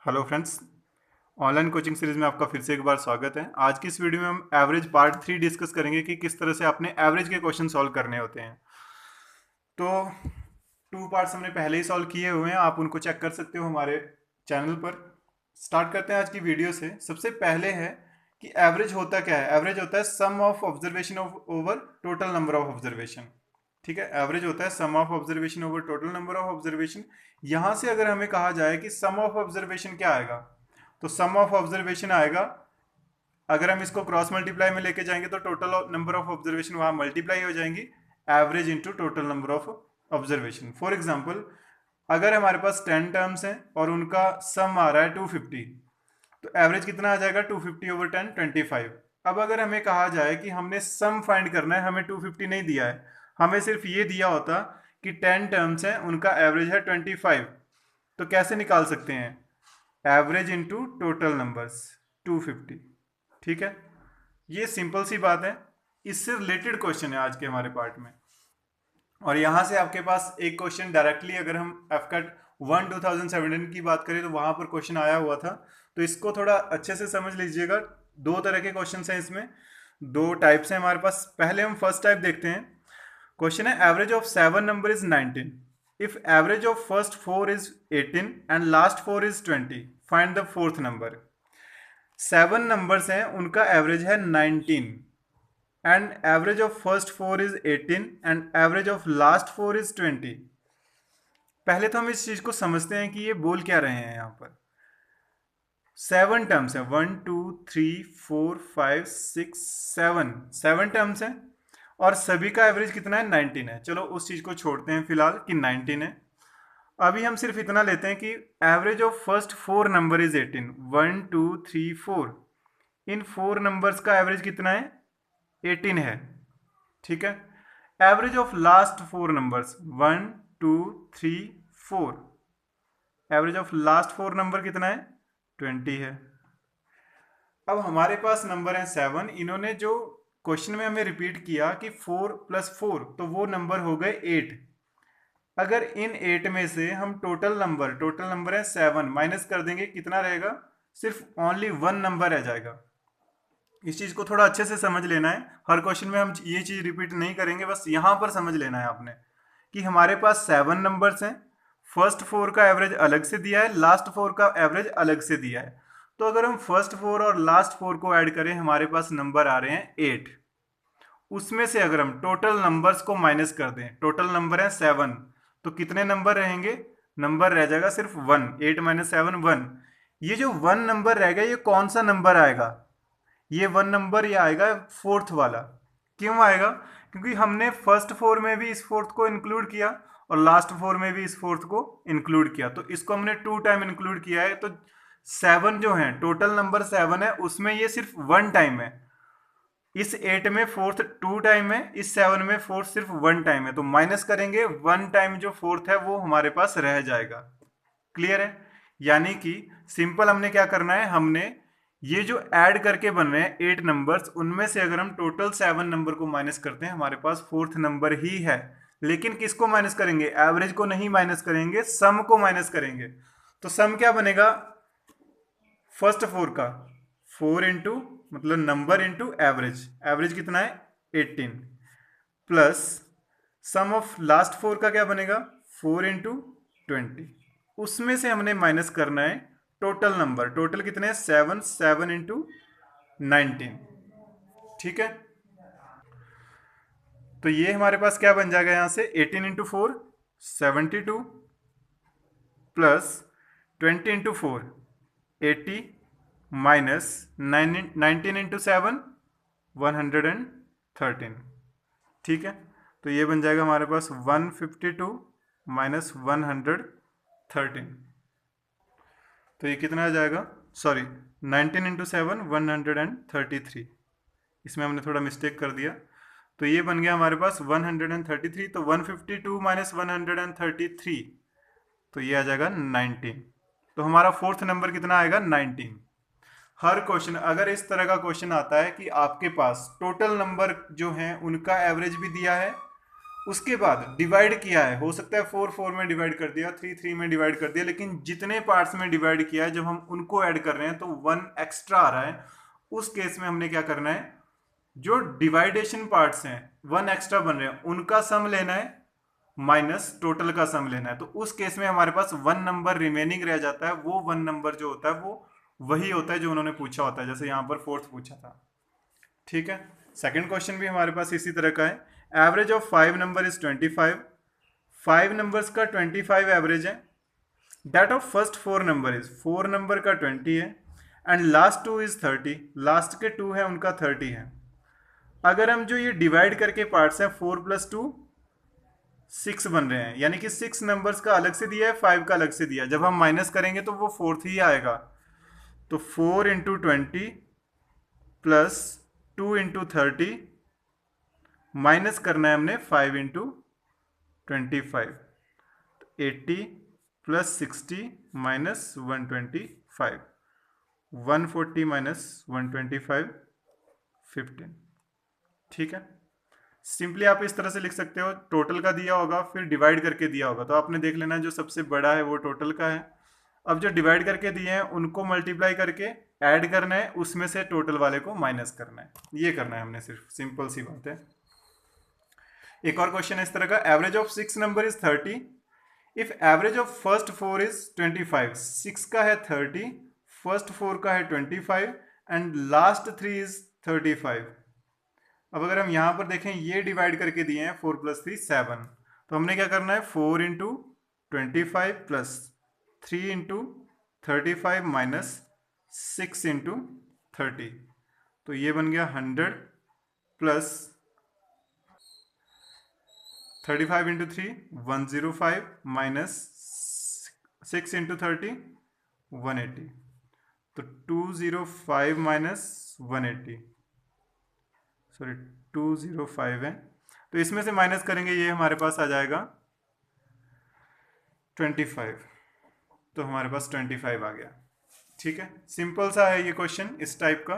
Hello friends, online coaching series में आपका फिर से एक बार स्वागत है। आज की इस वीडियो में हम एवरेज पार्ट 3 डिस्कस करेंगे कि किस तरह से आपने एवरेज के क्वेश्चन सॉल्व करने होते हैं। तो 2 पार्ट्स हमने पहले ही सॉल्व किए हुए हैं, आप उनको चेक कर सकते हो हमारे चैनल पर। स्टार्ट करते हैं आज की वीडियो से। सबसे पहले है कि एवरेज होता क्या है। एवरेज होता है sum of observation over total number of observation. ठीक है, एवरेज होता है sum of observation over total number of observation. यहां से अगर हमें कहा जाए कि सम ऑफ ऑब्जर्वेशन क्या आएगा, तो सम ऑफ ऑब्जर्वेशन आएगा, अगर हम इसको क्रॉस मल्टीप्लाई में लेके जाएंगे तो टोटल नंबर ऑफ ऑब्जर्वेशन वहां मल्टीप्लाई हो जाएंगी, average into total number of observation. For example, अगर हमारे पास 10 टर्म्स हैं और उनका सम आ रहा है 250, तो एवरेज कितना आ जाएगा 250 ओवर 10, 25। अब अगर हमें कहा जाए कि हमने सम फाइंड करना है, हमें 250 नहीं दिया है, हमें सिर्फ ये दिया होता कि 10 टर्म्स हैं उनका एवरेज है 25, तो कैसे निकाल सकते हैं? Average into total numbers 250। ठीक है, ये सिंपल सी बात है। इससे रिलेटेड क्वेश्चन है आज के हमारे पार्ट में। और यहां से आपके पास एक क्वेश्चन डायरेक्टली, अगर हम एफकैट 1 2017 की बात करें तो वहां पर क्वेश्चन आया हुआ था, तो इसको थोड़ा अच्छे से समझ लीजिएगा। दो तरह के क्वेश्चन हैं इसमें, दो टाइप्स हैं हमारे पास। पहले हम फर्स्ट टाइप देखते हैं। क्वेश्चन है average of 7 number is 19 if average of first 4 is 18 and last 4 is 20, find the fourth number. 7 numbers हैं, उनका एवरेज है 19 and average of first 4 is 18 and average of last 4 is 20। पहले तो हम इस चीज को समझते हैं कि ये बोल क्या रहे हैं। यहाँ पर 7 टर्म्स हैं, 1 2 3 4 5 6 7, 7 टर्म्स हैं और सभी का एवरेज कितना है? 19 है। चलो उस चीज को छोड़ते हैं फिलहाल कि 19 है। अभी हम सिर्फ इतना लेते हैं कि average of first 4 number is 18, 1 2 3 4। In 4 numbers का एवरेज कितना है? 18 है। ठीक है, average of last 4 numbers 1 2 3 4, average of last 4 number कितना है? 20 है। अब हमारे पास नंबर है 7। इन्होंने जो क्वेश्चन में हमें रिपीट किया कि 4 + 4, तो वो नंबर हो गए 8। अगर इन 8 में से हम टोटल नंबर है 7 माइनस कर देंगे, कितना रहेगा? सिर्फ ओनली 1 नंबर रह जाएगा। इस चीज को थोड़ा अच्छे से समझ लेना है। हर क्वेश्चन में हम ये चीज रिपीट नहीं करेंगे, बस यहां पर समझ लेना है आपने कि हमारे पास 7 नंबर्स हैं, फर्स्ट 4 का एवरेज अलग से दिया है, लास्ट 4 का एवरेज अलग से दिया है। तो अगर हम फर्स्ट 4 और लास्ट 4 को ऐड करें, हमारे पास नंबर आ रहे हैं 8। उसमें से अगर हम टोटल नंबर्स को माइनस कर दें, टोटल नंबर है 7, तो कितने नंबर रहेंगे? नंबर रह जाएगा सिर्फ 1। 8 - 7 1। ये जो 1 नंबर रह गया, ये कौन सा नंबर आएगा? ये 1 नंबर ये आएगा फोर्थ वाला। क्यों आएगा? क्योंकि हमने फर्स्ट 4 में भी इस फोर्थ को इंक्लूड किया और लास्ट 4 में भी इस फोर्थ को इंक्लूड किया, तो इसको हमने 2 टाइम इंक्लूड किया है। तो 7 जो है, टोटल नंबर 7 है, उसमें ये सिर्फ 1 टाइम है। इस 8 में फोर्थ 2 टाइम है, इस 7 में फोर्थ सिर्फ 1 टाइम है। तो माइनस करेंगे, 1 टाइम जो फोर्थ है वो हमारे पास रह जाएगा। क्लियर है? यानी कि सिंपल हमने क्या करना है, हमने ये जो ऐड करके बन रहे हैं 8 नंबर्स, उनमें से अगर हम टोटल 7 नंबर को माइनस करते हैं, हमारे पास फोर्थ नंबर ही है। लेकिन किसको माइनस करेंगे? एवरेज को नहीं माइनस करेंगे, सम को माइनस करेंगे। तो सम क्या बनेगा? फर्स्ट 4 का 4 इंटू, मतलब नंबर इंटू एवरेज, एवरेज कितना है? 18, प्लस सम ऑफ लास्ट 4 का क्या बनेगा? 4 इंटू 20। उसमें से हमने माइनस करना है टोटल नंबर। टोटल कितने हैं? 7, 7 इंटू 19। ठीक है, तो ये हमारे पास क्या बन जाएगा? यहां से 18 into 4 72, plus 20 into 4 80, minus 19 into 7 113। ठीक है, तो ये बन जाएगा हमारे पास 152 माइनस 113। तो ये कितना आ जाएगा? Sorry, 19 into 7 133। इसमें हमने थोड़ा मिस्टेक कर दिया, तो ये बन गया हमारे पास 133। तो 152 माइनस 133, तो ये आ जाएगा 19। तो हमारा फोर्थ नंबर कितना आएगा? 19। हर क्वेश्चन, अगर इस तरह का क्वेश्चन आता है कि आपके पास टोटल नंबर जो हैं उनका एवरेज भी दिया है उसके बाद डिवाइड किया है, हो सकता है 4 4 में डिवाइड कर दिया, 3 3 में डिवाइड कर दिया, लेकिन जितने पार्ट्स में डिवाइड किया है जब हम उनको ऐड कर रहे हैं तो 1 एक्स्ट्रा आ रहा है। उस केस में हमने क्या करना है, जो डिवाइडेशन पार्ट्स हैं 1 एक्स्ट्रा बन रहे हैं उनका सम लेना है माइनस टोटल का सम लेना है। तो उस केस में हमारे पास 1 नंबर रिमेनिंग रह जाता है। वो 1 नंबर जो होता है वो वही होता है जो उन्होंने पूछा होता है, जैसे यहाँ पर 4th पूछा था। ठीक है, सेकंड क्वेश्चन भी हमारे पास इसी तरह का है। Average of 5 number is 25। 5 numbers का 25 एवरेज है। That of first 4 number is 4 number का 20 है एंड लास्ट 2 इज 30। लास्ट के 2 है उनका 30 है। अगर हम जो ये डिवाइड करके पार्ट्स हैं 4 + 2 6 बन रहे हैं, यानी कि 6 नंबर्स का अलग से दिया है, 5 का अलग से दिया है। जब हम माइनस करेंगे तो वो 4th ही आएगा। तो 4 × 20 प्लस 2 × 30 माइनस करना है हमने 5 × 25। 80 प्लस 60 माइनस 125, 140 माइनस 125 15। ठीक है, सिंपली आप इस तरह से लिख सकते हो, टोटल का दिया होगा फिर डिवाइड करके दिया होगा, तो आपने देख लेना जो सबसे बड़ा है वो टोटल का है। अब जो डिवाइड करके दिए हैं उनको मल्टीप्लाई करके ऐड करना है, उसमें से टोटल वाले को माइनस करना है। ये करना है हमने, सिर्फ सिंपल सी बात है। एक और क्वेश्चन है इस तरह का, average of 6 number is 30 if average of first 4 is 25। 6 का है 30, फर्स्ट 4 का है 25 एंड लास्ट 3 इज 35। अब अगर हम यहां पर देखें, ये डिवाइड करके दिए हैं 4 + 3 7, तो हमने क्या करना है 4 × 25 प्लस 3 × 35 माइनस 6 × 30। तो ये बन गया 100 प्लस 35 × 3 105 माइनस 6 × 30 180। तो 205 माइनस 180, सॉरी 205 है, तो इसमें से माइनस करेंगे ये हमारे पास आ जाएगा 25। तो हमारे पास 25 आ गया। ठीक है, सिंपल सा है ये क्वेश्चन इस टाइप का।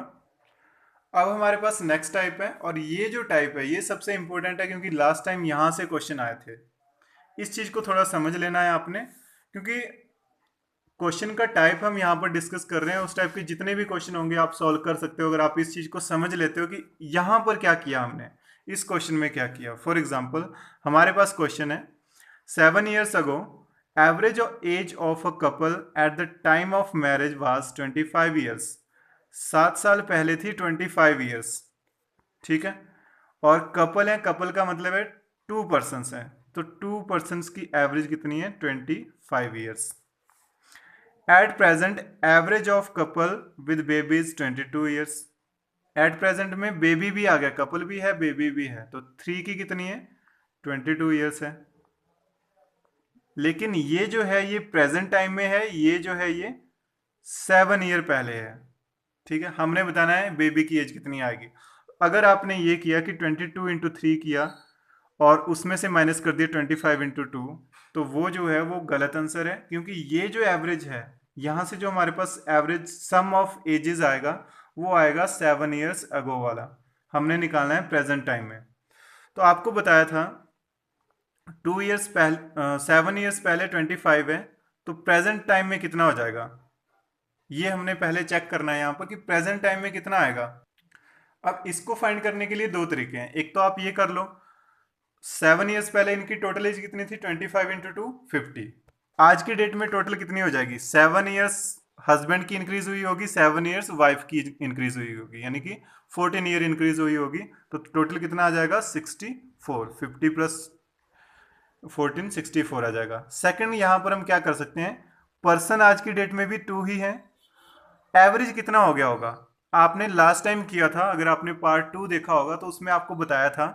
अब हमारे पास नेक्स्ट टाइप है, और ये जो टाइप है ये सबसे इंपॉर्टेंट है क्योंकि लास्ट टाइम यहां से क्वेश्चन आए थे। इस चीज को थोड़ा समझ लेना है आपने, क्योंकि क्वेश्चन का टाइप हम यहाँ पर डिस्कस कर रहे हैं, उस टाइप के जितने भी क्वेश्चन होंगे आप सॉल्व कर सकते हो अगर आप इस चीज को समझ लेते हो कि यहाँ पर क्या किया हमने, इस क्वेश्चन में क्या किया। फॉर एग्जाम्पल हमारे पास क्वेश्चन है 7 years ago average age of a couple at the time of marriage was 25 years। 7 साल पहले थी 25 years। ठीक है, और कपल है, कपल का मतलब है 2 persons हैं, तो 2 persons की एवरेज कितनी है 25 years। At present average of couple with baby is 22 years। At present में बेबी भी आ गया, कपल भी है बेबी भी है, तो 3 की कितनी है 22 years है। लेकिन ये जो है ये प्रेजेंट टाइम में है, ये जो है ये 7 ईयर पहले है। ठीक है, हमने बताना है बेबी की एज कितनी आएगी। अगर आपने ये किया कि 22 × 3 किया और उसमें से माइनस कर दिया 25 × 2, तो वो जो है वो गलत आंसर है, क्योंकि ये जो एवरेज है यहाँ से जो हमारे पास एवरेज सम ऑफ एजेस आएगा वो आएगा 7 years अगो वाला, हमने निकालना है प्रेजेंट टाइम में। तो आपको बताया था 2 years पहले 7 years पहले 25 है, तो प्रेजेंट टाइम में कितना हो जाएगा ये हमने पहले चेक करना है यहाँ पर कि प्रेजेंट टाइम में कितना आएगा। अब इसको फाइंड करने के लिए दो तरीके हैं, एक तो आप ये कर लो 7 years पहले इनकी टोटल एज कितनी थी 25 × 2 50। आज की डेट में टोटल कितनी हो जाएगी, 7 years हस्बैंड की इंक्रीज हुई होगी, 7 years वाइफ की इंक्रीज हुई होगी, यानी कि 14 ईयर इंक्रीज हुई होगी। तो टोटल कितना आ जाएगा 64, 50 प्लस 14 64 आ जाएगा। सेकंड यहाँ पर हम क्या कर सकते हैं, पर्सन आज की डेट में भी 2 ही है, एवरेज कितना हो गया होगा। आपने लास्ट टाइम किया था, अगर आपने पार्ट 2 देखा होगा तो उसमें आपको बताया था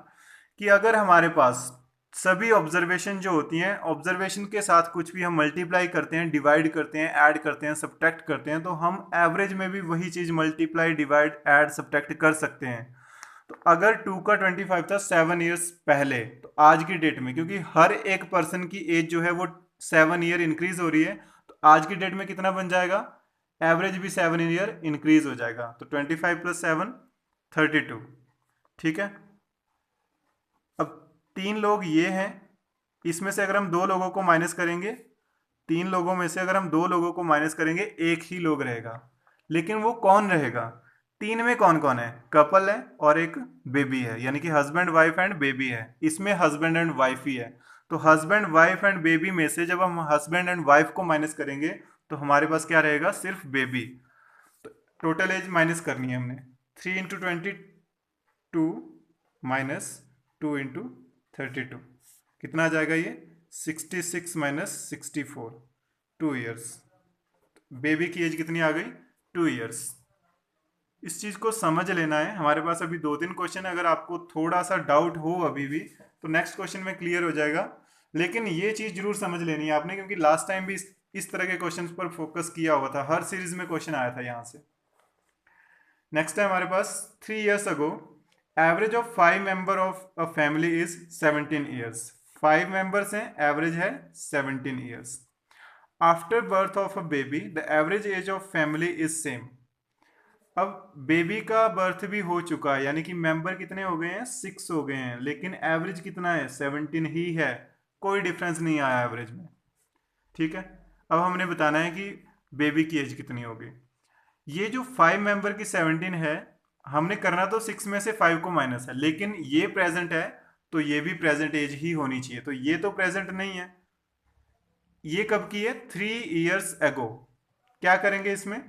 कि अगर हमारे पास सभी ऑब्जर्वेशन जो होती हैं, ऑब्जर्वेशन के साथ कुछ भी हम मल्टीप्लाई करते हैं, डिवाइड करते हैं, ऐड करते हैं, सब्ट्रैक्ट करते हैं, तो हम एवरेज में भी वही चीज़ मल्टीप्लाई, डिवाइड, ऐड, सब्ट्रैक्ट कर सकते हैं। तो अगर 2 का 25 था 7 years पहले, तो आज की डेट में क्योंकि हर एक पर्सन की एज जो है वो 7 ईयर इंक्रीज हो रही है, तो आज की डेट में कितना बन जाएगा, एवरेज भी 7 ईयर इंक्रीज हो जाएगा। तो 25 + 7 32। ठीक है, अब 3 लोग ये हैं, इसमें से अगर हम 2 लोगों को माइनस करेंगे, 3 लोगों में से अगर हम 2 लोगों को माइनस करेंगे, एक ही लोग रहेगा। लेकिन वो कौन रहेगा? 3 में कौन कौन है? कपल है और एक बेबी है, यानी कि हस्बैंड वाइफ एंड बेबी है। इसमें हस्बैंड एंड वाइफ ही है। तो हस्बैंड वाइफ एंड बेबी में से जब हम हस्बैंड एंड वाइफ को माइनस करेंगे तो हमारे पास क्या रहेगा? सिर्फ बेबी। तो टोटल एज माइनस करनी है हमने। 3 इंटू 22 माइनस 2 इंटू 32, कितना आ जाएगा ये? 66 माइनस 64, 2 ईयर्स। बेबी की एज कितनी आ गई? 2 ईयर्स। इस चीज़ को समझ लेना है। हमारे पास अभी 2-3 क्वेश्चन है, अगर आपको थोड़ा सा डाउट हो अभी भी तो नेक्स्ट क्वेश्चन में क्लियर हो जाएगा। लेकिन ये चीज़ जरूर समझ लेनी है आपने, क्योंकि लास्ट टाइम भी इस तरह के क्वेश्चन पर फोकस किया हुआ था, हर सीरीज में क्वेश्चन आया था यहाँ से। नेक्स्ट है हमारे पास 3 years ago average of 5 member of a family is 17 years. 5 members हैं, एवरेज है 17 years. After birth of a baby the average age of family is same. अब बेबी का बर्थ भी हो चुका है, यानी कि मेंबर कितने हो गए हैं? 6 हो गए हैं, लेकिन एवरेज कितना है? 17 ही है, कोई डिफरेंस नहीं आया एवरेज में। ठीक है, अब हमने बताना है कि बेबी की एज कितनी होगी। ये जो 5 मेंबर की 17 है, हमने करना तो 6 में से 5 को माइनस है, लेकिन ये प्रेजेंट है तो ये भी प्रेजेंट एज ही होनी चाहिए। तो ये तो प्रेजेंट नहीं है। ये कब की है? 3 ईयर्स एगो। क्या करेंगे इसमें?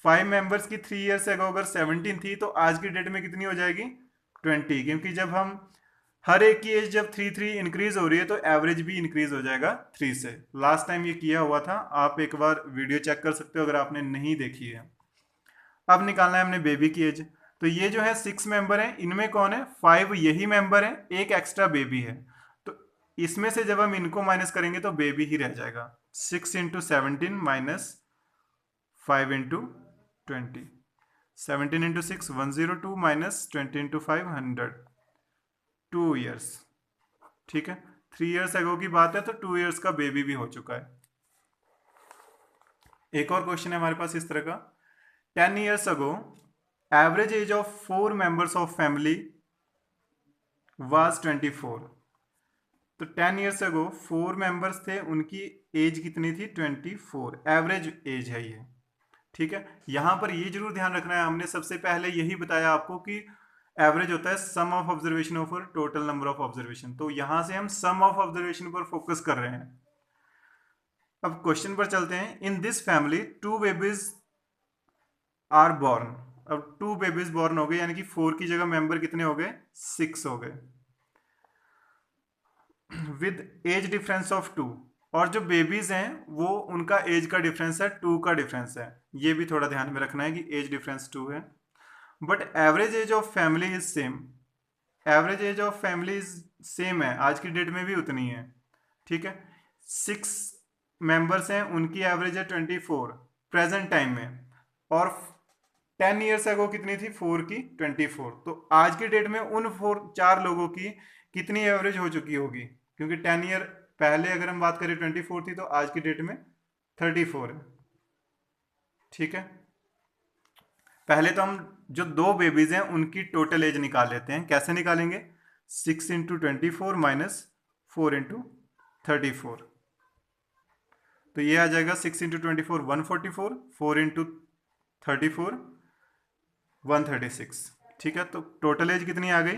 5 मेंबर्स की 3 ईयर्स एगो अगर 17 थी तो आज की डेट में कितनी हो जाएगी? 20, क्योंकि जब हम हर एक की एज जब 3 इंक्रीज हो रही है तो एवरेज भी इंक्रीज हो जाएगा 3 से। लास्ट टाइम ये किया हुआ था, आप एक बार वीडियो चेक कर सकते हो अगर आपने नहीं देखी है। अब निकालना है हमने बेबी की एज। तो ये जो है 6 मेंबर हैं, इनमें कौन है? 5 यही मेंबर है, एक एक्स्ट्रा बेबी है। तो इसमें से जब हम इनको माइनस करेंगे तो बेबी ही रह जाएगा। 6 into 17 minus 5 into 20, 17 into 6 102 minus 20 into 5 100, 2 years. ठीक है, 3 ईयर्स एगो की बात है तो 2 ईयर्स का बेबी भी हो चुका है। एक और क्वेश्चन है हमारे पास इस तरह का। 10 years ago, average age of 4 members of family was 24. तो 10 years ago 4 members थे, उनकी एज कितनी थी? 24, एवरेज एज है ये। ठीक है, यहां पर ये जरूर ध्यान रखना है, हमने सबसे पहले यही बताया आपको कि एवरेज होता है sum of observation over total number of observation. तो यहां से हम सम ऑफ ऑब्जर्वेशन पर फोकस कर रहे हैं। अब क्वेश्चन पर चलते हैं। In this family 2 babies are born. अब 2 बेबीज बॉर्न हो गए, यानी कि 4 की जगह मेंबर कितने हो गए? 6 हो गए, विद एज डिफरेंस ऑफ 2। और जो बेबीज हैं वो उनका एज का डिफरेंस है 2 का डिफरेंस है। ये भी थोड़ा ध्यान में रखना है कि एज डिफरेंस 2 है। But average age of family is same. Average age of family same है, आज की डेट में भी उतनी है। ठीक है, 6 मेंबर्स हैं, उनकी एवरेज है 24 प्रेजेंट टाइम में, और 10 ईयर्स अगो कितनी थी? 4 की 24। तो आज की डेट में उन 4 लोगों की कितनी एवरेज हो चुकी होगी? क्योंकि 10 ईयर पहले अगर हम बात करें 24 थी, तो आज की डेट में 34 है। ठीक है, पहले तो हम जो 2 बेबीज हैं उनकी टोटल एज निकाल लेते हैं। कैसे निकालेंगे? 6 इंटू 24 माइनस 4 इंटू 34। तो ये आ जाएगा 6 इंटू 24 144, 4 इंटू 34 136। ठीक है, तो टोटल एज कितनी आ गई?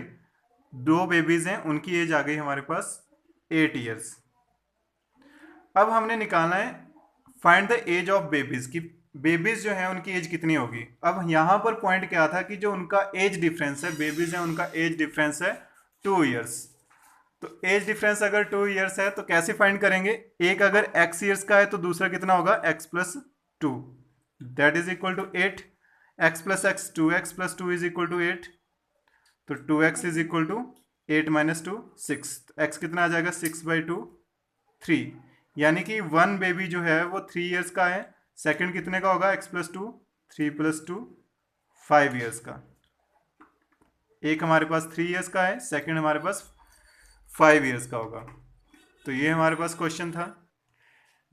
2 बेबीज हैं, उनकी एज आ गई हमारे पास 8 ईयर्स। अब हमने निकालना है find the age of babies की बेबीज जो है उनकी एज कितनी होगी। अब यहां पर पॉइंट क्या था कि जो उनका एज डिफरेंस है, बेबीज है उनका एज डिफरेंस है 2 ईयर्स। तो एज डिफरेंस अगर 2 ईयर्स है तो कैसे फाइंड करेंगे? एक अगर x ईयर्स का है तो दूसरा कितना होगा? x plus 2, that is equal to 8। x plus x 2x plus 2 is equal to 8। तो 2x is equal to 8 minus 2 6। x कितना आ जाएगा? 6/2 3। यानी कि 1 बेबी जो है वो 3 ईयर्स का है। सेकंड कितने का होगा? x प्लस 2 3 प्लस 2 5 ईयर्स का। एक हमारे पास 3 ईयर्स का है, सेकंड हमारे पास 5 ईयर्स का होगा। तो ये हमारे पास क्वेश्चन था।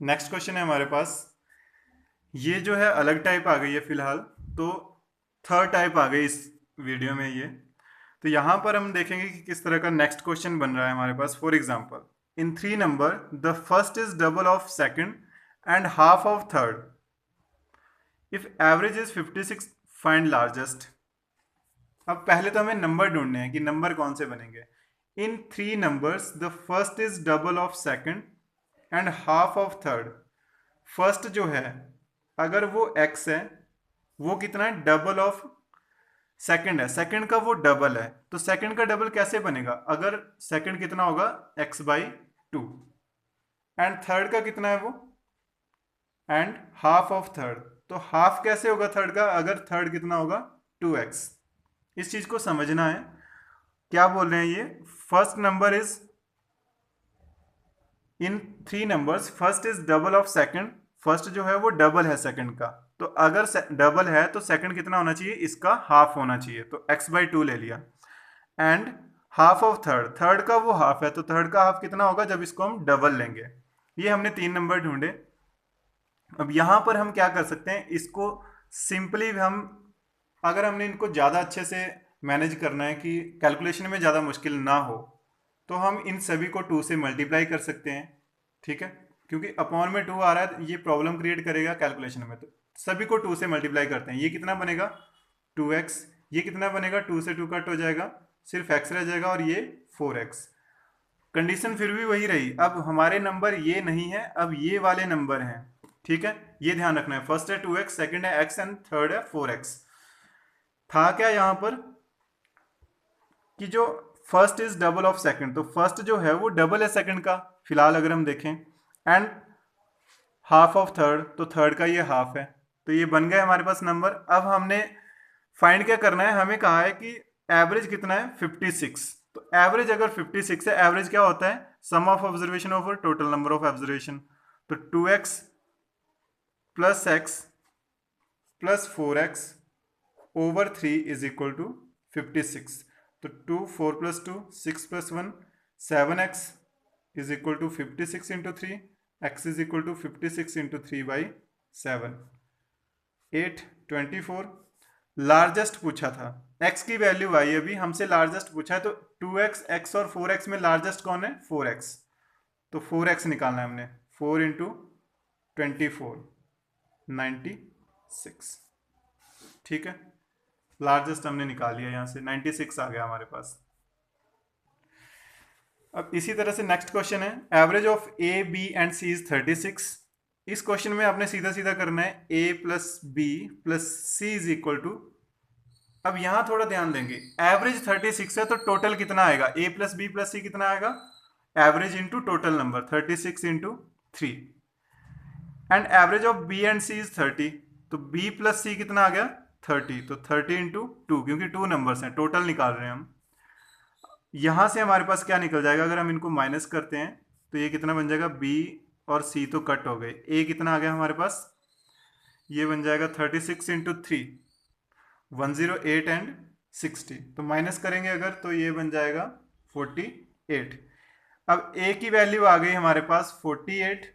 नेक्स्ट क्वेश्चन है हमारे पास, ये जो है अलग टाइप आ गई है फिलहाल, तो थर्ड टाइप आ गई इस वीडियो में ये। तो यहाँ पर हम देखेंगे कि किस तरह का नेक्स्ट क्वेश्चन बन रहा है हमारे पास। For example, in 3 number the first is double of second and half of third. If average is 56, find largest. अब पहले तो हमें नंबर ढूंढने हैं कि नंबर कौन से बनेंगे। इन 3 numbers the first is double of second and half of third. First जो है अगर वो x है, वो कितना है, डबल ऑफ सेकंड है, सेकंड का वो डबल है। तो सेकंड का डबल कैसे बनेगा, अगर सेकंड कितना होगा x/2, एंड थर्ड का कितना है वो, एंड हाफ ऑफ थर्ड। तो हाफ कैसे होगा थर्ड का, अगर थर्ड कितना होगा 2x। इस चीज को समझना है। क्या बोल रहे हैं ये, first number is in 3 numbers first is double of second. First जो है वो डबल है सेकंड का, तो अगर डबल है तो सेकंड कितना होना चाहिए, इसका हाफ होना चाहिए, तो x/2 ले लिया। And half of third, third का वो हाफ है, तो थर्ड का हाफ कितना होगा जब इसको हम डबल लेंगे। ये हमने 3 नंबर ढूंढे। अब यहां पर हम क्या कर सकते हैं, इसको सिंपली हम, अगर हमने इनको ज़्यादा अच्छे से मैनेज करना है कि कैलकुलेशन में ज़्यादा मुश्किल ना हो, तो हम इन सभी को 2 से मल्टीप्लाई कर सकते हैं। ठीक है, क्योंकि अपॉन में 2 आ रहा है, ये प्रॉब्लम क्रिएट करेगा कैलकुलेशन में। तो सभी को 2 से मल्टीप्लाई करते हैं। ये कितना बनेगा 2x, ये कितना बनेगा 2 से 2 कट हो जाएगा, सिर्फ x रह जाएगा, और ये 4x। कंडीशन फिर भी वही रही, अब हमारे नंबर ये नहीं है, अब ये वाले नंबर हैं। ठीक है, ये ध्यान रखना है। फर्स्ट है 2x, सेकंड है x एंड थर्ड है 4x। था क्या यहां पर कि जो first is double of second, तो फर्स्ट जो है वो डबल है सेकंड का फिलहाल अगर हम देखें, एंड हाफ ऑफ थर्ड, तो थर्ड का ये हाफ है। तो ये बन गए हमारे पास नंबर। अब हमने फाइंड क्या करना है, हमें कहा है कि एवरेज कितना है 56। तो एवरेज अगर 56 है, एवरेज क्या होता है, sum of observation over total number of observation. तो 2x plus x plus 4x over 3 is equal to 56। तो 2, 4 plus 2, 6 plus 1, 7x is equal to 56 into 3, x is equal to 56 into 3/7, 8, 24। Largest पूछा था, x की value आई, अभी हमसे largest पूछा है, तो 2x, x और 4x में लार्जेस्ट कौन है, 4x। तो 4x निकालना है हमने, 4 इंटू 24, 96। ठीक है, लार्जेस्ट हमने निकाल लिया, यहां से 96 आ गया हमारे पास। अब इसी तरह से नेक्स्ट क्वेश्चन है, average of a, b and c is 36। इस क्वेश्चन में आपने सीधा सीधा करना है a plus b plus c is equal to, अब यहां थोड़ा ध्यान देंगे, एवरेज 36 है तो टोटल कितना आएगा, a प्लस बी प्लस सी कितना आएगा, average into total number 36 into 3, and average of b and c is 30, तो b प्लस सी कितना आ गया 30, तो 30 इंटू 2, क्योंकि 2 नंबर्स हैं, टोटल निकाल रहे हैं हम। यहां से हमारे पास क्या निकल जाएगा, अगर हम इनको माइनस करते हैं तो ये कितना बन जाएगा, b और c तो कट हो गए, a कितना आ गया हमारे पास, ये बन जाएगा 36 इंटू 3, 108 एंड 60, तो माइनस करेंगे अगर तो ये बन जाएगा 48। अब a की वैल्यू आ गई हमारे पास 48।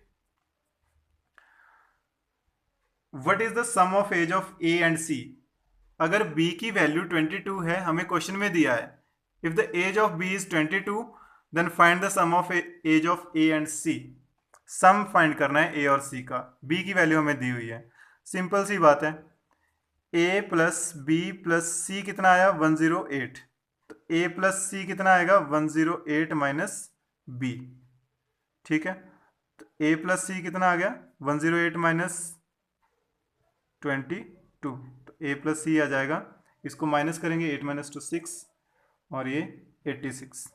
What is the sum of age of a and c। अगर b की वैल्यू 22 है, हमें क्वेश्चन में दिया है, if the age of b is 22 then find the sum of age of a and c। Sum find करना है a और c का, b की वैल्यू हमें दी हुई है। सिंपल सी बात है, a प्लस बी प्लस सी कितना आया 108, तो a प्लस सी कितना आएगा 108 माइनस b। ठीक है, तो a प्लस सी कितना आ गया 108 माइनस 22, तो a प्लस सी आ जाएगा, इसको माइनस करेंगे 8 माइनस 2 6, और ये 86।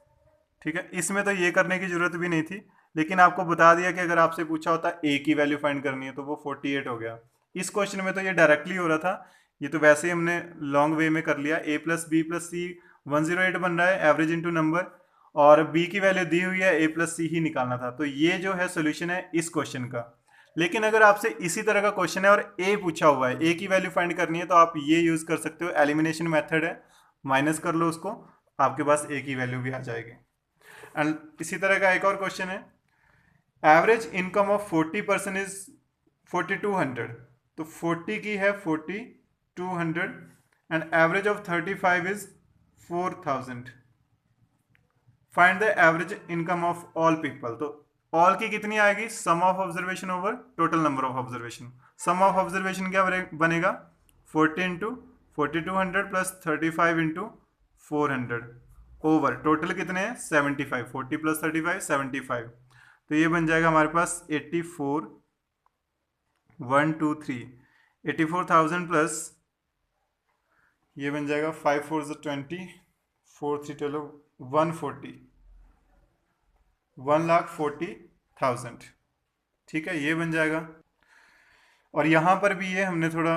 ठीक है, इसमें तो ये करने की जरूरत भी नहीं थी, लेकिन आपको बता दिया कि अगर आपसे पूछा होता a की वैल्यू फाइंड करनी है तो वो 48 हो गया। इस क्वेश्चन में तो ये डायरेक्टली हो रहा था, ये तो वैसे ही हमने लॉन्ग वे में कर लिया। a प्लस बी प्लस सी 108 बन रहा है एवरेज इंटू नंबर, और b की वैल्यू दी हुई है, a प्लस सी ही निकालना था। तो ये जो है सोल्यूशन है इस क्वेश्चन का। लेकिन अगर आपसे इसी तरह का क्वेश्चन है और a पूछा हुआ है, a की वैल्यू फाइंड करनी है, तो आप ये यूज कर सकते हो, एलिमिनेशन मेथड है, माइनस कर लो उसको, आपके पास a की वैल्यू भी आ जाएगी। एंड इसी तरह का एक और क्वेश्चन है, एवरेज इनकम ऑफ 40% इज 4200, तो 40 की है 4200, and average of 35 is 4,000। Find the average income of all people. तो ऑल की कितनी आएगी, sum of observation over total number of observation. Sum of observation क्या बनेगा, 40 into 4200 plus 35 into 400 over total कितने हैं 75, 40 प्लस 35 75। तो ये बन जाएगा हमारे पास 84 123 84,000 प्लस ये बन जाएगा 5 4 20 4 3 12 140 1,40,000। ठीक है, ये बन जाएगा। और यहाँ पर भी ये हमने थोड़ा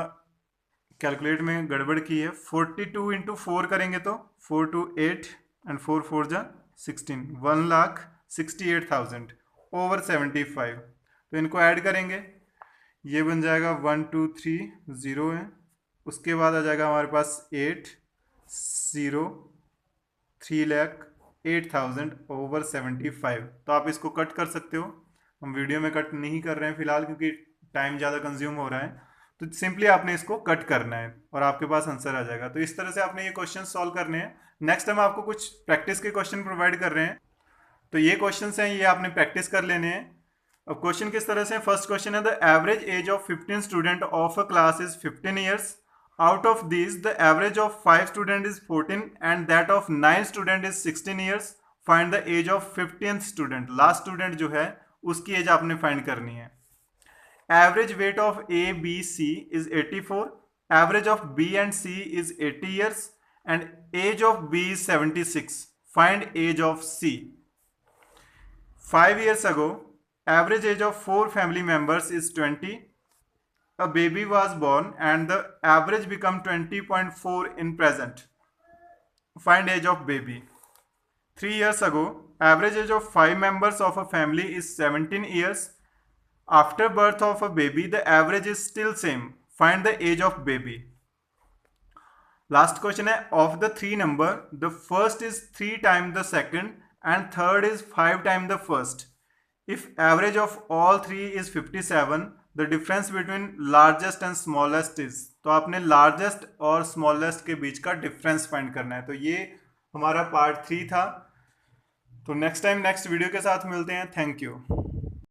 कैलकुलेट में गड़बड़ की है। 42 इंटू 4 करेंगे तो 4 2 8 एंड 4 4 जा 16 1,68,000 ओवर 75। तो इनको ऐड करेंगे, ये बन जाएगा 1 2 3 0 है, उसके बाद आ जाएगा हमारे पास 8 0 3,08,000 ओवर 75। तो आप इसको कट कर सकते हो, हम वीडियो में कट नहीं कर रहे हैं फिलहाल क्योंकि टाइम ज़्यादा कंज्यूम हो रहा है। तो सिंपली आपने इसको कट करना है और आपके पास आंसर आ जाएगा। तो इस तरह से आपने ये क्वेश्चन सॉल्व करने हैं। नेक्स्ट हम आपको कुछ प्रैक्टिस के क्वेश्चन प्रोवाइड कर रहे हैं। तो ये क्वेश्चन हैं, ये आपने प्रैक्टिस कर लेने हैं। अब क्वेश्चन किस तरह से, फर्स्ट क्वेश्चन है the average age of 15 student of a class is 15 years. Out of this the average of 5 student is 14 and that of 9 student is 16 years. Find the age of 15th student. Last student जो है उसकी as आपने find करनी है। Average weight of A, B, C is 84. Average of B and C is 80 years. And age of B is 76. Find age of C. 5 years ago, average age of 4 family members is 20. A baby was born and the average become 20.4 in present. Find age of baby. 3 years ago, average age of 5 members of a family is 17 years. After birth of a baby, the average is still same. Find the age of baby. Last question है, of the 3 number, the first is 3 times the second and third is 5 times the first. If average of all 3 is 57, the difference between largest and smallest is. तो आपने largest और smallest के बीच का difference find करना है। तो ये हमारा part 3 था। तो नेक्स्ट टाइम नेक्स्ट वीडियो के साथ मिलते हैं। Thank you.